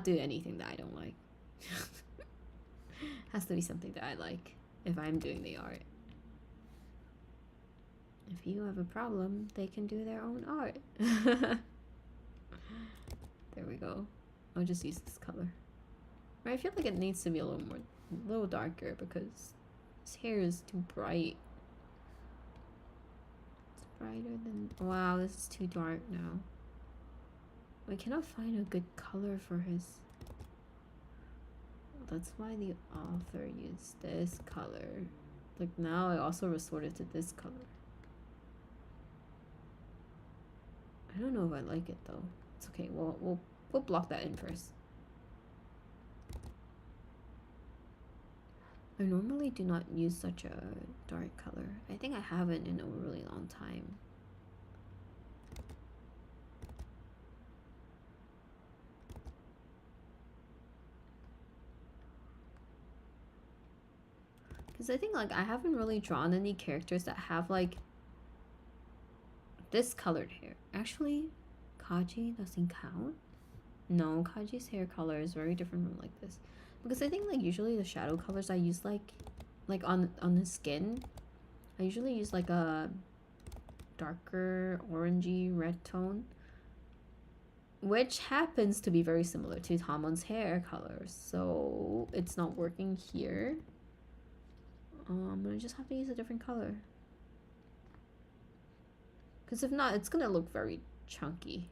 do anything that I don't like. Has to be something that I like if I'm doing the art. If you have a problem, they can do their own art. There we go. I'll just use this color. I feel like it needs to be a little darker because his hair is too bright. It's brighter than, wow, this is too dark now. I cannot find a good color for his. That's why the author used this color. Like now I also resorted to this color. I don't know if I like it though. It's okay. We'll block that in first. I normally do not use such a dark color. I think I haven't in a really long time. Because I think like I haven't really drawn any characters that have like this colored hair. Actually, Kaji doesn't count. No, Kaji's hair color is very different from like this. Because I think like usually the shadow colors I use like on the skin, I usually use like a darker orangey red tone, which happens to be very similar to Tamon's hair color. So it's not working here. I'm gonna just have to use a different color. Because if not, it's gonna look very chunky.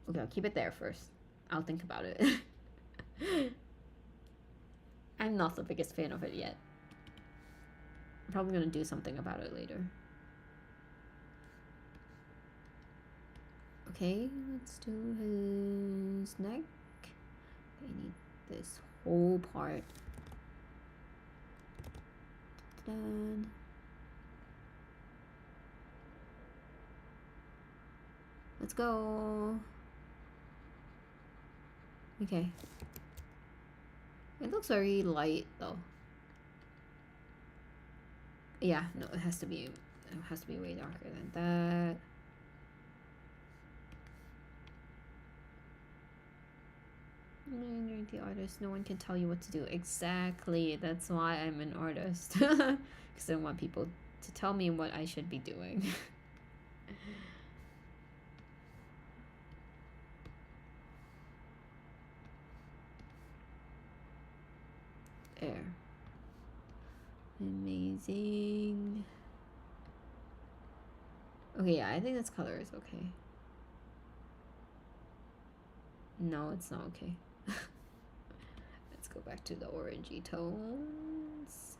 Okay, I'll keep it there first. I'll think about it. I'm not the biggest fan of it yet. I'm probably gonna do something about it later. Okay, let's do his neck. I need this whole part done. Let's go. Okay. It looks very light though. Yeah, no, it has to be way darker than that. You're the artist. No one can tell you what to do. Exactly. That's why I'm an artist. Because I don't want people to tell me what I should be doing. There. Amazing. Okay, yeah, I think this color is okay. No, it's not okay. Let's go back to the orangey tones.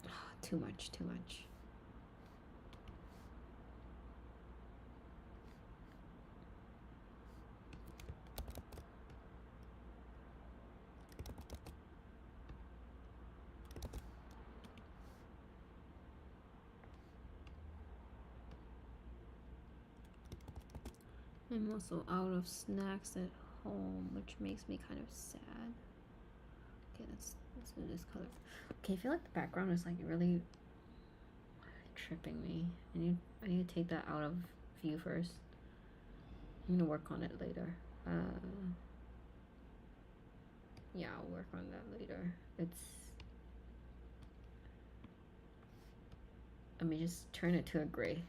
Oh, too much, too much. I'm also out of snacks at home, which makes me kind of sad. Okay, let's do this color. Okay, I feel like the background is like really tripping me. I need to take that out of view first. I'm gonna work on it later. Yeah, I'll work on that later. Let me just turn it to a gray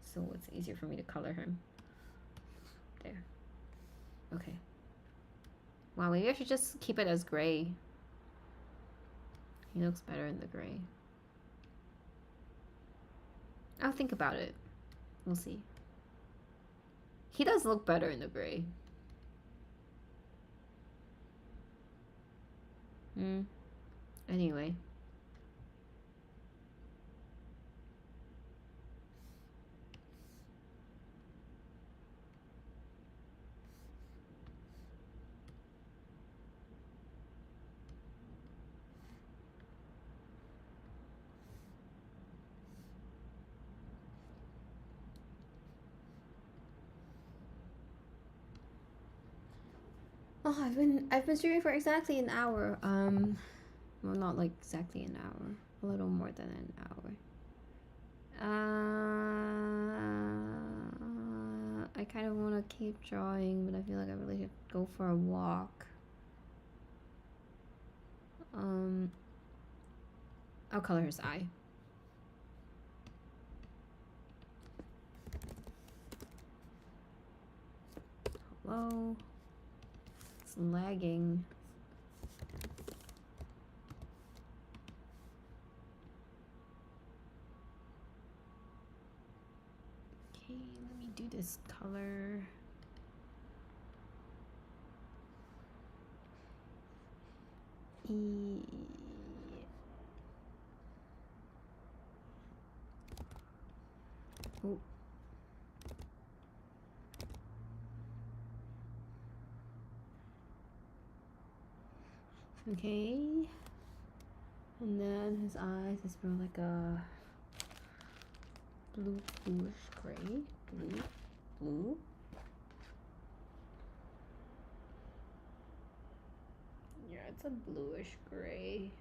so it's easier for me to color him. There. Okay. Wow, maybe I should just keep it as gray. He looks better in the gray. I'll think about it. We'll see. He does look better in the gray. Anyway. Oh, I've been streaming for exactly an hour. Well, not like exactly an hour. A little more than an hour. I kind of want to keep drawing, but I feel like I really should go for a walk. I'll color his eye. Hello. It's lagging. Okay, let me do this color. Oh. Okay. And then his eyes is more like a bluish gray. Blue. Yeah, it's a bluish gray.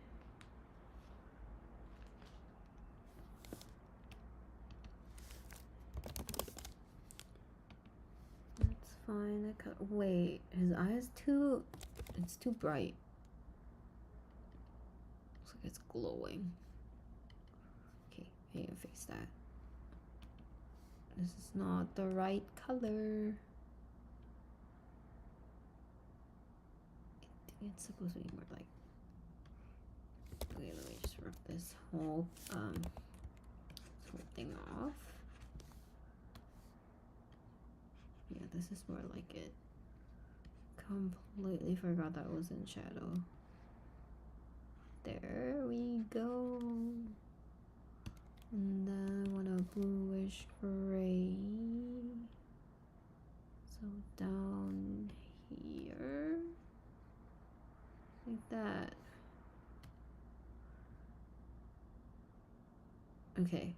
That's fine. Wait, his eye is it's too bright. Looks like it's glowing. Okay, I need to fix that. This is not the right color. I think it's supposed to be more like Okay, let me just rip this whole thing off. Yeah, this is more like it. Completely forgot that was in shadow. There we go. And then I want a bluish gray. So down here. Like that. Okay.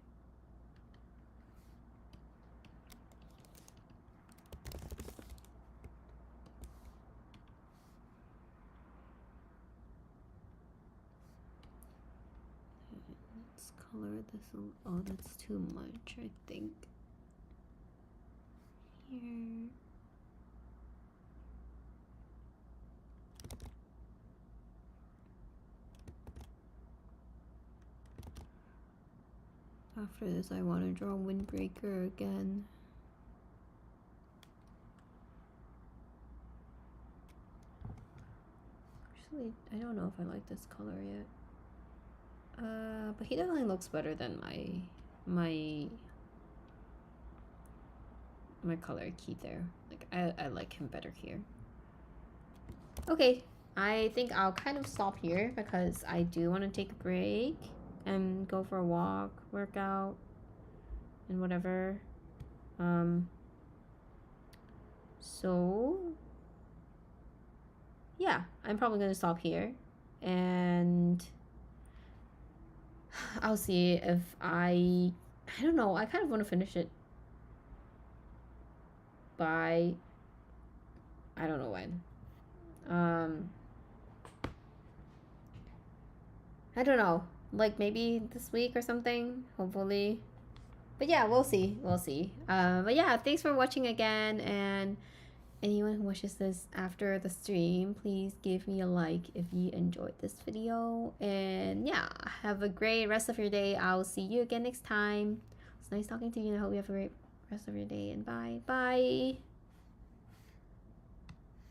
Let's color this a little. Oh, that's too much, I think. Here. After this, I want to draw windbreaker again. Actually, I don't know if I like this color yet. But he definitely looks better than my color key there. Like I like him better here. Okay, I think I'll kind of stop here because I do want to take a break and go for a walk, workout, and whatever. So yeah, I'm probably gonna stop here, and I'll see if I don't know, I kind of want to finish it by I don't know when. I don't know, like maybe this week or something, hopefully. But yeah, we'll see. But yeah, thanks for watching again, and anyone who watches this after the stream, please give me a like if you enjoyed this video. And yeah, have a great rest of your day. I'll see you again next time. It's nice talking to you, and I hope you have a great rest of your day, and bye.